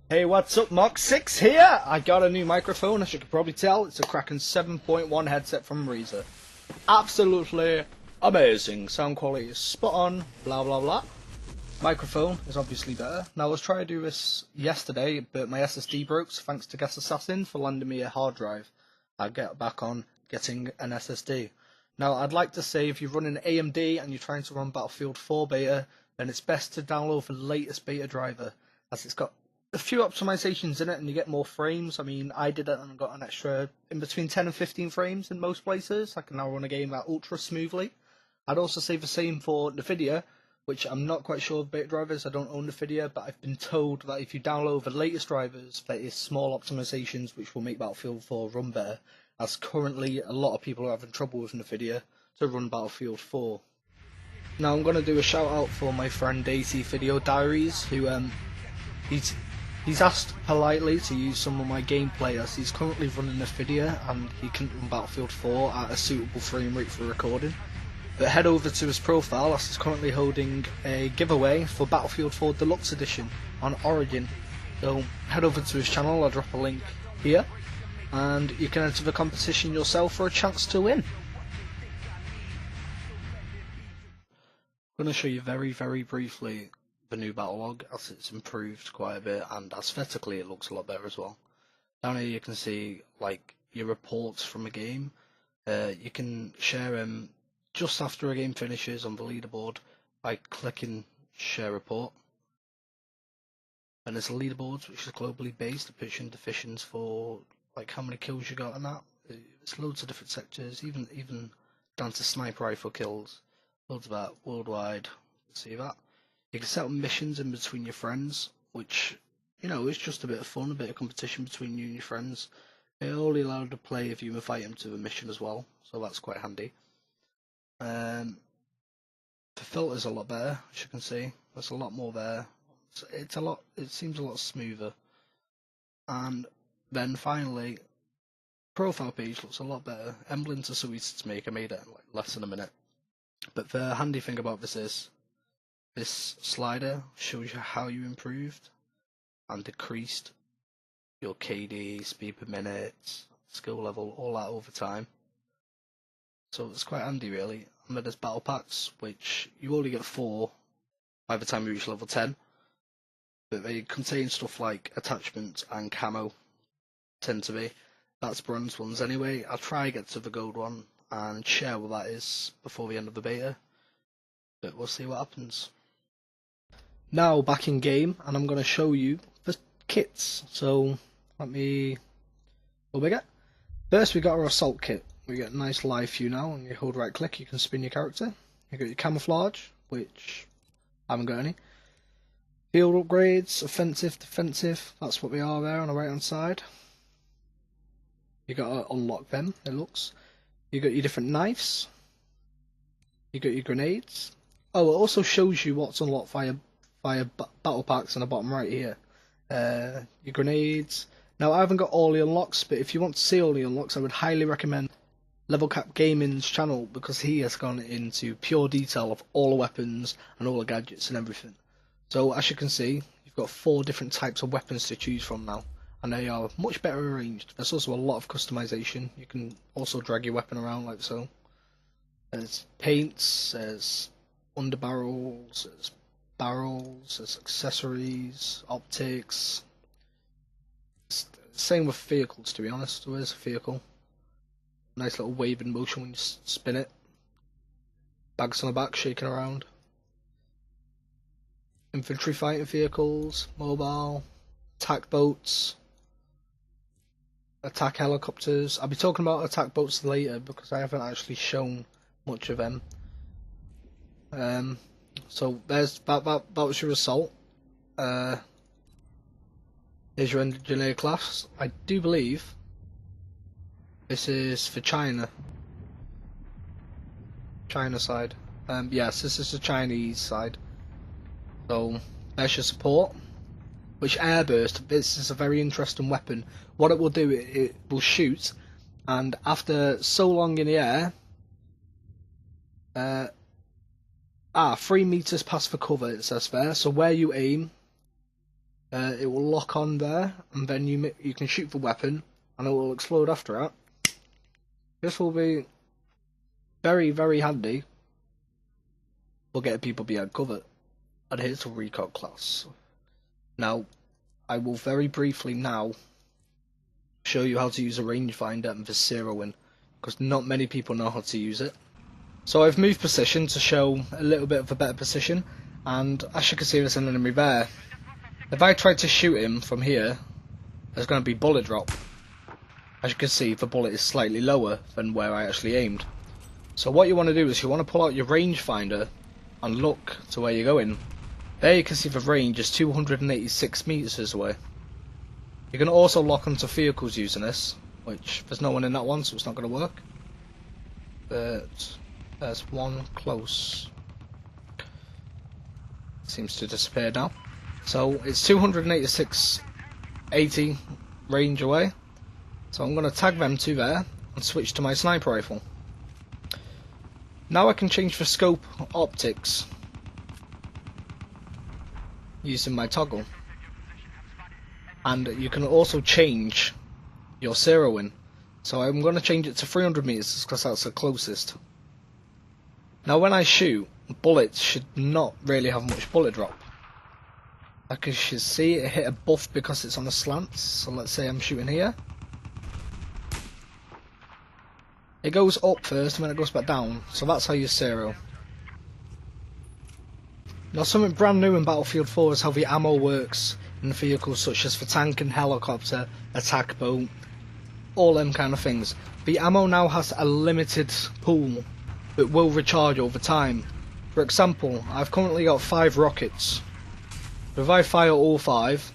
Hey, what's up, Mock6 here! I got a new microphone, as you can probably tell. It's a Kraken 7.1 headset from Razer. Absolutely amazing. Sound quality is spot on, blah blah blah. Microphone is obviously better. Now, I was trying to do this yesterday, but my SSD broke, so thanks to Guess Assassin for lending me a hard drive. I'll get back on getting an SSD. Now, I'd like to say if you're running AMD and you're trying to run Battlefield 4 beta, then it's best to download the latest beta driver, as it's got a few optimizations in it and you get more frames. I mean, I did it and got an extra in between 10 and 15 frames in most places. I can now run a game that ultra smoothly. I'd also say the same for Nvidia, which I'm not quite sure of beta drivers. I don't own Nvidia, but I've been told that if you download the latest drivers, there is small optimizations which will make Battlefield 4 run better, as currently a lot of people are having trouble with Nvidia to run Battlefield 4. Now I'm going to do a shout out for my friend Daisy Video Diaries, who he's asked politely to use some of my gameplay, as he's currently running Nvidia and he couldn't run Battlefield 4 at a suitable frame rate for recording. But head over to his profile, as he's currently holding a giveaway for Battlefield 4 Deluxe Edition on Origin. So head over to his channel, I'll drop a link here, and you can enter the competition yourself for a chance to win. I'm going to show you very briefly the new Battlelog, as it's improved quite a bit, and aesthetically it looks a lot better as well. Down here you can see like your reports from a game. You can share them just after a game finishes on the leaderboard by clicking share report. And there's a leaderboard which is globally based, it puts you in divisions for like how many kills you got and that. There's loads of different sectors, even down to sniper rifle kills. Loads of that worldwide. See that? You can set up missions in between your friends, which, you know, is just a bit of fun, a bit of competition between you and your friends. It only allowed to play if you invite them to the mission as well, so that's quite handy. The filter's a lot better, as you can see. There's a lot more there. It seems a lot smoother. And then finally, profile page looks a lot better. Emblems are so easy to make. I made it in like less than a minute. But the handy thing about this is, this slider shows you how you improved and decreased your KD, speed per minute, skill level, all that over time. So it's quite handy really. And then there's battle packs, which you only get 4 by the time you reach level 10. But they contain stuff like attachments and camo, tend to be. That's bronze ones anyway. I'll try to get to the gold one and share what that is before the end of the beta. But we'll see what happens. Now back in game, and I'm going to show you the kits. So let me, what we get? First we got our assault kit. We get a nice live view now, and you hold right click, you can spin your character. You got your camouflage, which I haven't got any. Field upgrades, offensive, defensive, that's what we are there on the right hand side. You got to unlock them, it looks. You got your different knives. You got your grenades. Oh, it also shows you what's unlocked via battle packs on the bottom right here. Your grenades. Now I haven't got all the unlocks, but if you want to see all the unlocks, I would highly recommend Level Cap Gaming's channel, because he has gone into pure detail of all the weapons and all the gadgets and everything. So as you can see, you've got 4 different types of weapons to choose from now, and they are much better arranged. There's also a lot of customization. You can also drag your weapon around like so. There's paints, there's underbarrels, there's barrels, there's accessories, optics. Same with vehicles, to be honest. Where's a vehicle? Nice little waving motion when you spin it. Bags on the back shaking around. Infantry fighting vehicles, mobile, attack boats, attack helicopters. I'll be talking about attack boats later because I haven't actually shown much of them. So there's that was your assault. Here's your engineer class. I do believe this is for China side. Yes, this is the Chinese side. So there's your support. Which airburst, this is a very interesting weapon. What it will do, it will shoot, and after so long in the air, 3 meters past the cover, it says there. So where you aim, It will lock on there, and then you can shoot the weapon, and it will explode after that. This will be very, very handy for getting people behind cover. And here's the recon class. Now, I will very briefly now show you how to use a rangefinder and the zeroing, because not many people know how to use it. So I've moved position to show a little bit of a better position, and as you can see, there's an enemy there. If I try to shoot him from here, there's going to be bullet drop. As you can see, the bullet is slightly lower than where I actually aimed. So what you want to do is you want to pull out your rangefinder and look to where you're going. There you can see the range is 286 meters away. You can also lock onto vehicles using this, which there's no one in that one, so it's not going to work. But there's one close. Seems to disappear now. So it's 286.80 range away. So I'm going to tag them to there and switch to my sniper rifle. Now I can change the scope optics using my toggle. And you can also change your zeroing. So I'm going to change it to 300 meters because that's the closest. Now when I shoot, bullets should not really have much bullet drop. Like you should see, it hit a buff because it's on a slant. So let's say I'm shooting here. It goes up first and then it goes back down. So that's how you zero. Now something brand new in Battlefield 4 is how the ammo works in vehicles such as the tank and helicopter, attack boat, all them kind of things. The ammo now has a limited pool that will recharge over time. For example, I've currently got 5 rockets. If I fire all 5,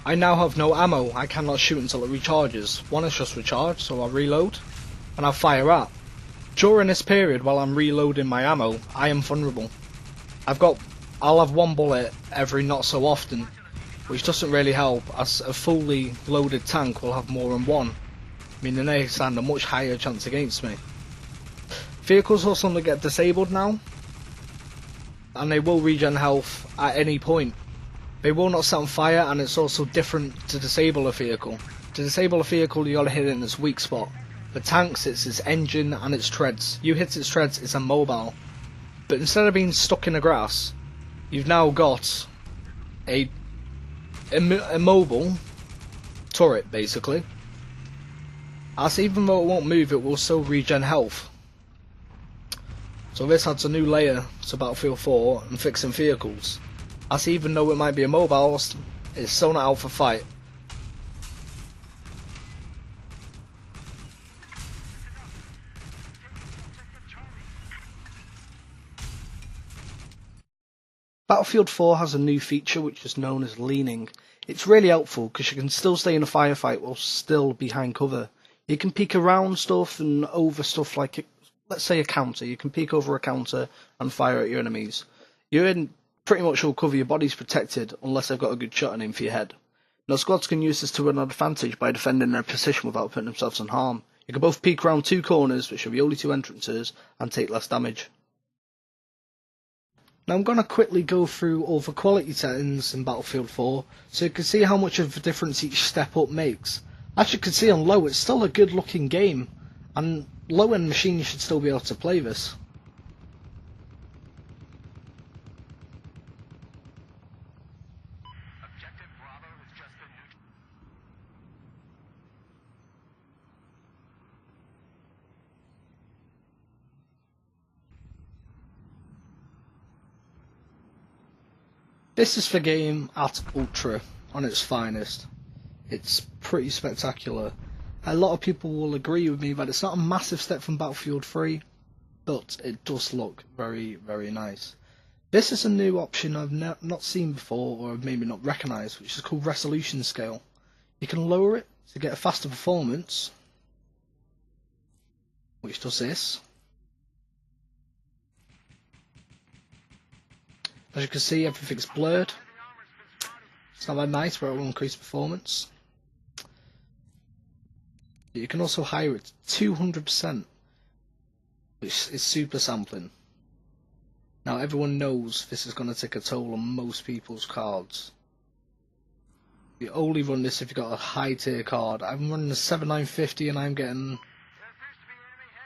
I now have no ammo. I cannot shoot until it recharges. One is just recharged, so I'll reload and I'll fire up. During this period while I'm reloading my ammo, I am vulnerable. I'll have 1 bullet every not so often, which doesn't really help, as a fully loaded tank will have more than 1, meaning they stand a much higher chance against me. Vehicles will suddenly get disabled now, and they will regen health at any point. They will not set on fire, and it's also different to disable a vehicle. To disable a vehicle, you gotta hit it in its weak spot. For tanks, it's its engine and its treads. You hit its treads, it's immobile. But instead of being stuck in the grass, you've now got a immobile turret, basically. As even though it won't move, it will still regen health. So this adds a new layer to Battlefield 4 and fixing vehicles. As even though it might be immobile, it's still not out for fight. Battlefield 4 has a new feature which is known as leaning. It's really helpful because you can still stay in a firefight while still behind cover. You can peek around stuff and over stuff like, let's say a counter. You can peek over a counter and fire at your enemies. You're in pretty much all cover, your body's protected unless they've got a good shot on him for your head. Now squads can use this to an advantage by defending their position without putting themselves in harm. You can both peek around 2 corners, which are the only 2 entrances, and take less damage. Now I'm going to quickly go through all the quality settings in Battlefield 4 so you can see how much of a difference each step up makes. As you can see on low, it's still a good looking game, and low end machines should still be able to play this. This is the game at Ultra on its finest. It's pretty spectacular. A lot of people will agree with me that it's not a massive step from Battlefield 3, but it does look very, very nice. This is a new option I've not seen before, or maybe not recognised, which is called Resolution Scale. You can lower it to get a faster performance, which does this. As you can see, everything's blurred. It's not that nice, but it will increase performance. You can also hire it 200%, which is super sampling. Now everyone knows this is going to take a toll on most people's cards. You only run this if you've got a high tier card. I'm running a 7950 and I'm getting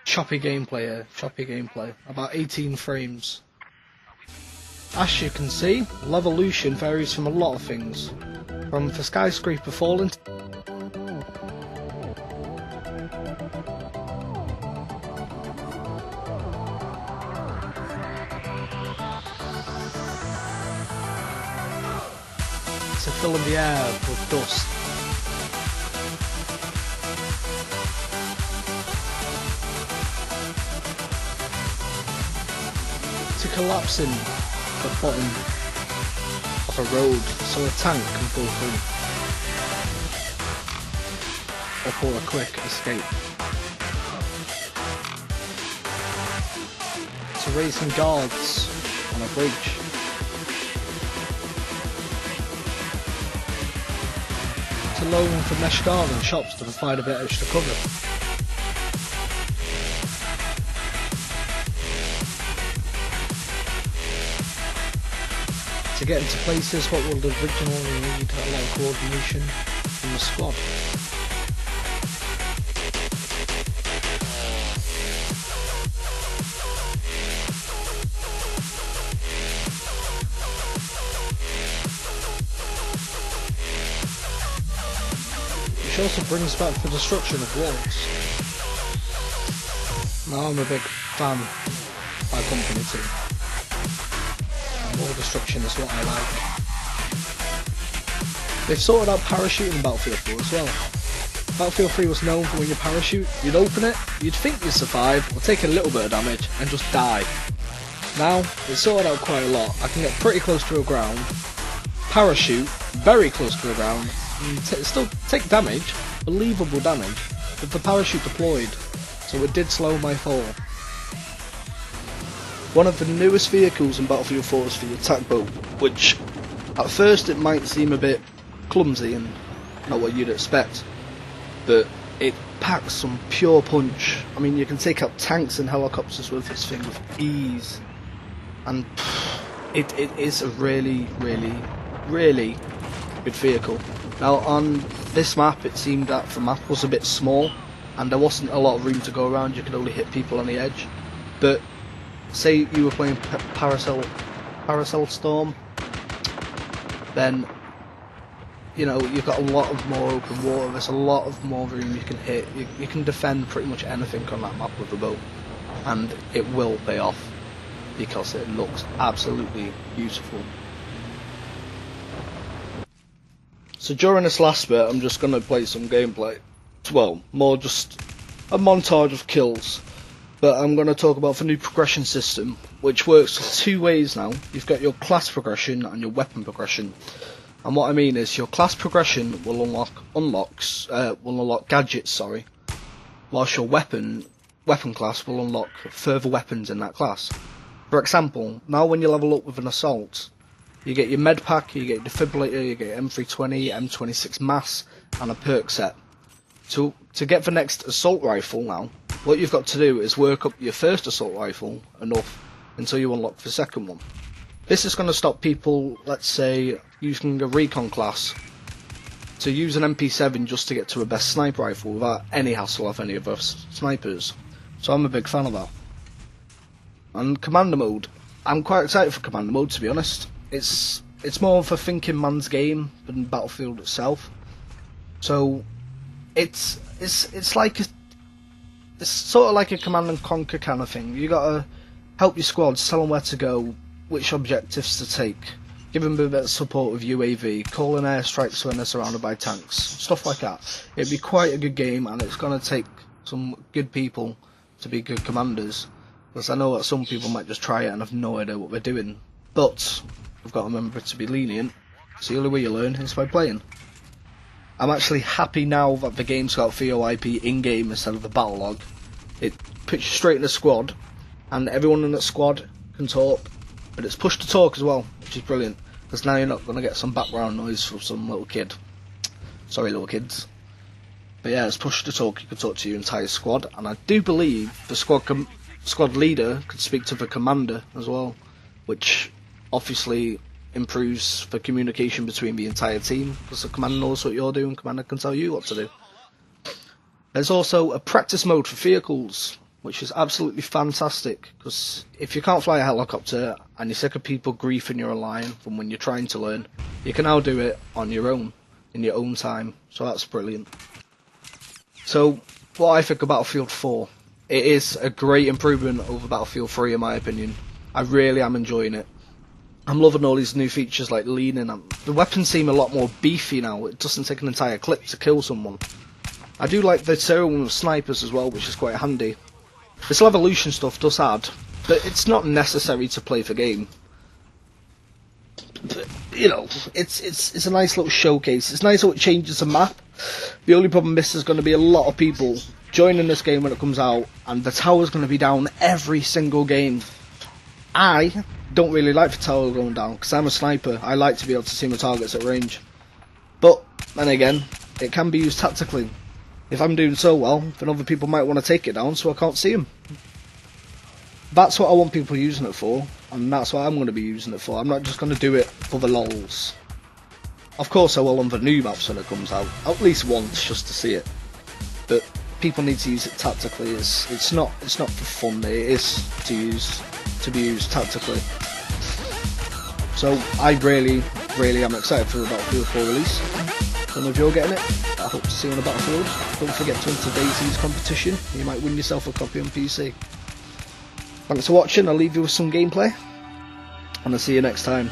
choppy gameplay, about 18 frames. As you can see, Levolution varies from a lot of things, from the skyscraper falling to filling the air with dust. To collapsing the bottom of a road so a tank can fall through, or for a quick escape. To raising guards on a bridge. To lowering for mesh guard and shops to provide a bit extra cover. To get into places what will originally need a lot of coordination from the squad. Which also brings back the destruction of walls. Now I'm a big fan of my company too. More destruction is what I like. They've sorted out parachuting in Battlefield 4 as well. Battlefield 3 was known for when you parachute, you'd open it, you'd think you'd survive, or take a little bit of damage, and just die. Now, it's sorted out quite a lot. I can get pretty close to the ground, parachute, very close to the ground, and still take damage, believable damage, with the parachute deployed, so it did slow my fall. One of the newest vehicles in Battlefield 4 is the attack boat, which at first it might seem a bit clumsy and not what you'd expect, but it packs some pure punch. I mean, you can take out tanks and helicopters with this thing with ease, and it is a really good vehicle. Now on this map it seemed that the map was a bit small and there wasn't a lot of room to go around, you could only hit people on the edge, but say you were playing Paracel Storm, then you know you've got a lot of more open water. There's a lot of more room you can hit. You can defend pretty much anything on that map with the boat, and it will pay off because it looks absolutely beautiful. So during this last bit, I'm just going to play some gameplay. Well, more just a montage of kills. But I'm going to talk about the new progression system, which works two ways now. You've got your class progression and your weapon progression. And what I mean is your class progression will unlock gadgets, whilst your weapon class will unlock further weapons in that class. For example, now when you level up with an assault, you get your med pack, you get your defibrillator, you get M320, M26 mass, and a perk set. To get the next assault rifle now, what you've got to do is work up your first assault rifle enough until you unlock the second one. This is going to stop people, let's say, using a recon class to use an MP7 just to get to a best sniper rifle without any hassle of any of us snipers. So I'm a big fan of that. And Commander Mode, I'm quite excited for Commander Mode, to be honest. It's more of a thinking man's game than Battlefield itself. So it's like it's sort of like a command and conquer kind of thing. You gotta help your squads, tell them where to go, which objectives to take, give them a bit of support with UAV, call in airstrikes when they're surrounded by tanks, stuff like that. It'd be quite a good game, and it's gonna take some good people to be good commanders, because I know that some people might just try it and have no idea what they're doing. But we've got to remember to be lenient, so the only way you learn is by playing. I'm actually happy now that the game's got VoIP in-game instead of the Battlelog. It puts you straight in the squad, and everyone in that squad can talk, but it's push to talk as well, which is brilliant, because now you're not going to get some background noise from some little kid. Sorry, little kids. But yeah, as push to talk, you can talk to your entire squad, and I do believe the squad leader could speak to the commander as well, which obviously improves the communication between the entire team, because the commander knows what you're doing, commander can tell you what to do. There's also a practice mode for vehicles, which is absolutely fantastic, because if you can't fly a helicopter and you're sick of people griefing you online from when you're trying to learn, you can now do it on your own, in your own time, so that's brilliant. So, what I think of Battlefield 4, it is a great improvement over Battlefield 3 in my opinion. I really am enjoying it. I'm loving all these new features like leaning. The weapons seem a lot more beefy now, it doesn't take an entire clip to kill someone. I do like the throwing with snipers as well, which is quite handy. This Levolution stuff does add, but it's not necessary to play the game. But, you know, it's a nice little showcase. It's nice how it changes the map. The only problem is there's going to be a lot of people joining this game when it comes out, and the tower's going to be down every single game. I don't really like the tower going down, because I'm a sniper. I like to be able to see my targets at range. But, then again, it can be used tactically. If I'm doing so well, then other people might want to take it down so I can't see them. That's what I want people using it for, and that's what I'm going to be using it for. I'm not just going to do it for the lols. Of course I will on the new maps when it comes out, at least once just to see it. But people need to use it tactically. It's not for fun. It is to be used tactically. So I really am excited for the Battlefield 4 release. Don't know if you're getting it, but I hope to see you on the Battlefield. Don't forget to enter Daisy's competition. You might win yourself a copy on PC. Thanks for watching. I'll leave you with some gameplay, and I'll see you next time.